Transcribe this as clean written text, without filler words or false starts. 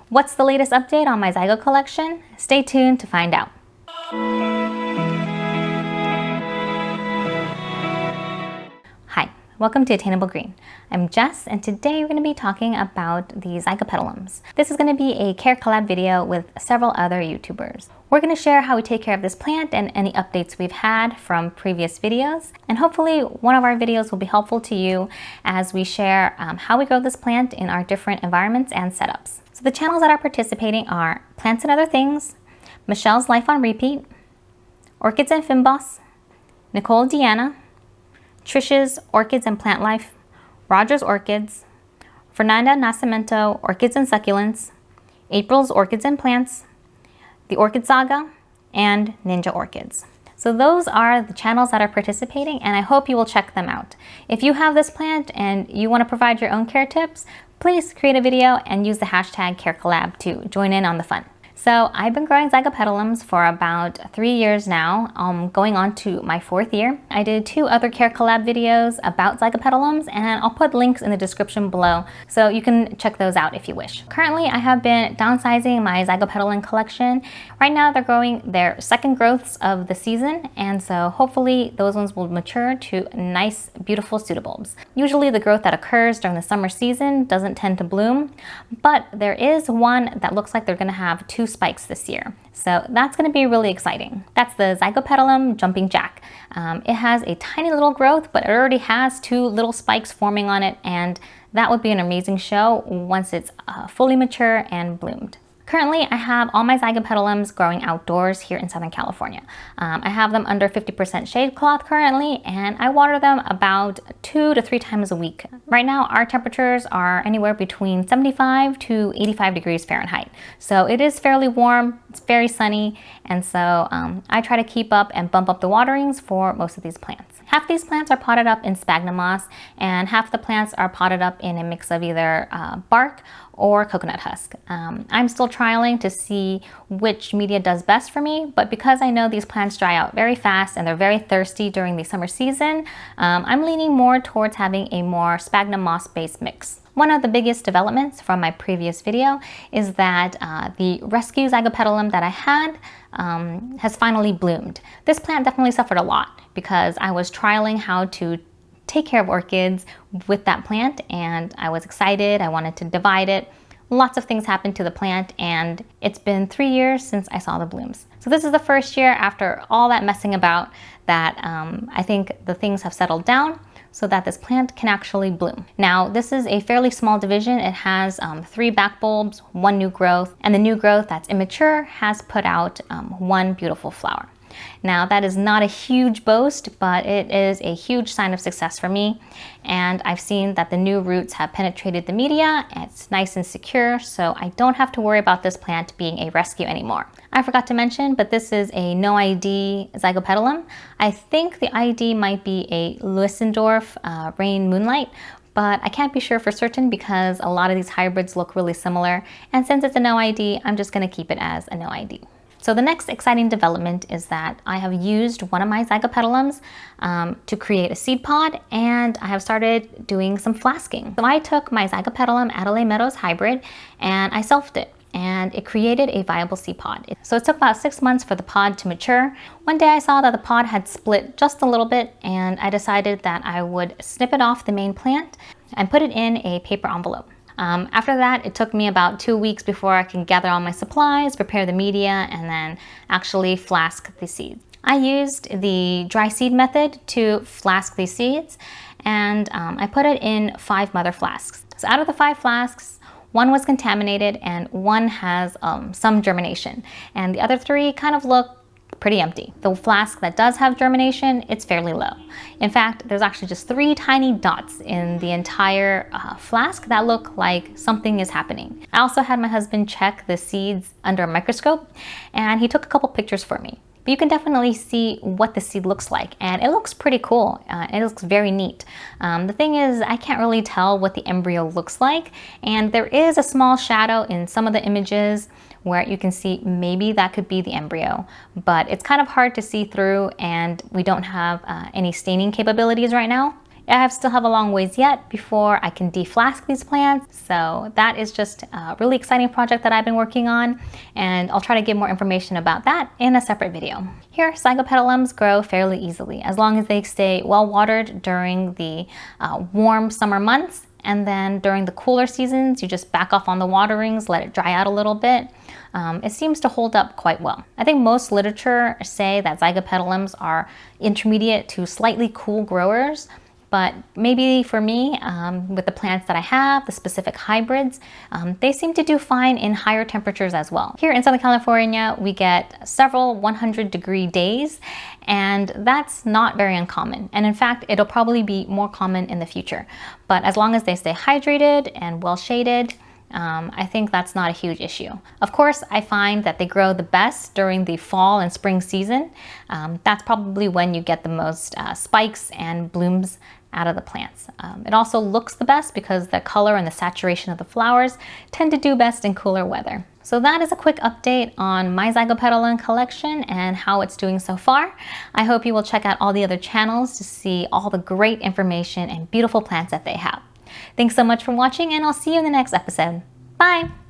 What's the latest update on my zygote collection? Stay tuned to find out. Hi, welcome to Attainable Green. I'm Jess, and today we're going to be talking about the Zygopetalums. This is going to be a Care Collab video with several other YouTubers. We're going to share how we take care of this plant and any updates we've had from previous videos. And hopefully one of our videos will be helpful to you as we share how we grow this plant in our different environments and setups. So the channels that are participating are Plants and Other Things, Michelle's Life on Repeat, Orchids and Fimboss, Nicole Deanna, Trish's Orchids and Plant Life, Roger's Orchids, Fernanda Nascimento Orchids and Succulents, April's Orchids and Plants, The Orchid Saga, and Ninja Orchids. So those are the channels that are participating, and I hope you will check them out. If you have this plant and you want to provide your own care tips, please create a video and use the hashtag CareCollab to join in on the fun. So I've been growing Zygopetalums for about 3 years now, going on to my 4th year. I did 2 other Care Collab videos about Zygopetalums, and I'll put links in the description below so you can check those out if you wish. Currently, I have been downsizing my Zygopetalum collection. Right now, they're growing their second growths of the season, and so hopefully those ones will mature to nice, beautiful pseudobulbs. Usually the growth that occurs during the summer season doesn't tend to bloom, but there is one that looks like they're going to have 2 spikes this year. So that's going to be really exciting. That's the Zygopetalum Jumping Jack. It has a tiny little growth, but it already has 2 little spikes forming on it, and that would be an amazing show once it's fully mature and bloomed. Currently, I have all my Zygopetalums growing outdoors here in Southern California. I have them under 50% shade cloth currently, and I water them about 2 to 3 times a week. Right now, our temperatures are anywhere between 75 to 85 degrees Fahrenheit. So it is fairly warm, it's very sunny, and so I try to keep up and bump up the waterings for most of these plants. Half these plants are potted up in sphagnum moss, and half the plants are potted up in a mix of either bark or coconut husk. I'm still trialing to see which media does best for me, but because I know these plants dry out very fast and they're very thirsty during the summer season, I'm leaning more towards having a more sphagnum moss based mix. One of the biggest developments from my previous video is that the rescue Zygopetalum that I had has finally bloomed. This plant definitely suffered a lot because I was trialing how to take care of orchids with that plant, and I was excited. I wanted to divide it. Lots of things happened to the plant, and it's been 3 years since I saw the blooms. So this is the first year after all that messing about that I think the things have settled down so that this plant can actually bloom. Now, this is a fairly small division. It has 3 back bulbs, 1 new growth, and the new growth that's immature has put out 1 beautiful flower. Now, that is not a huge boast, but it is a huge sign of success for me. And I've seen that the new roots have penetrated the media, and it's nice and secure, so I don't have to worry about this plant being a rescue anymore. I forgot to mention, but this is a no ID Zygopetalum. I think the ID might be a Lewissendorf Rain Moonlight, but I can't be sure for certain because a lot of these hybrids look really similar. And since it's a no ID, I'm just gonna keep it as a no ID. So the next exciting development is that I have used one of my Zygopetalums to create a seed pod, and I have started doing some flasking. So I took my Zygopetalum Adelaide Meadows hybrid and I selfed it, and it created a viable seed pod. So it took about 6 months for the pod to mature. One day I saw that the pod had split just a little bit, and I decided that I would snip it off the main plant and put it in a paper envelope. After that, it took me about 2 weeks before I can gather all my supplies, prepare the media, and then actually flask the seeds. I used the dry seed method to flask these seeds, and I put it in 5 mother flasks. So out of the 5 flasks, 1 was contaminated and 1 has some germination, and the other 3 kind of look pretty empty. The flask that does have germination, it's fairly low. In fact, there's actually just 3 tiny dots in the entire flask that look like something is happening. I also had my husband check the seeds under a microscope, and he took a couple pictures for me. But you can definitely see what the seed looks like, and it looks pretty cool. It looks very neat. The thing is, I can't really tell what the embryo looks like, and there is a small shadow in some of the images where you can see maybe that could be the embryo, but it's kind of hard to see through, and we don't have any staining capabilities right now. I still have a long ways yet before I can deflask these plants, so that is just a really exciting project that I've been working on, and I'll try to give more information about that in a separate video. Here, zygopetalums grow fairly easily as long as they stay well watered during the warm summer months, and then during the cooler seasons you just back off on the waterings, let it dry out a little bit. It seems to hold up quite well. I think most literature say that zygopetalums are intermediate to slightly cool growers, but maybe for me, with the plants that I have, the specific hybrids, they seem to do fine in higher temperatures as well. Here in Southern California, we get several 100-degree days, and that's not very uncommon. And in fact, it'll probably be more common in the future. But as long as they stay hydrated and well shaded, I think that's not a huge issue. Of course, I find that they grow the best during the fall and spring season. That's probably when you get the most spikes and blooms out of the plants. It also looks the best because the color and the saturation of the flowers tend to do best in cooler weather. So that is a quick update on my zygopetalum collection and how it's doing so far. I hope you will check out all the other channels to see all the great information and beautiful plants that they have. Thanks so much for watching, and I'll see you in the next episode. Bye!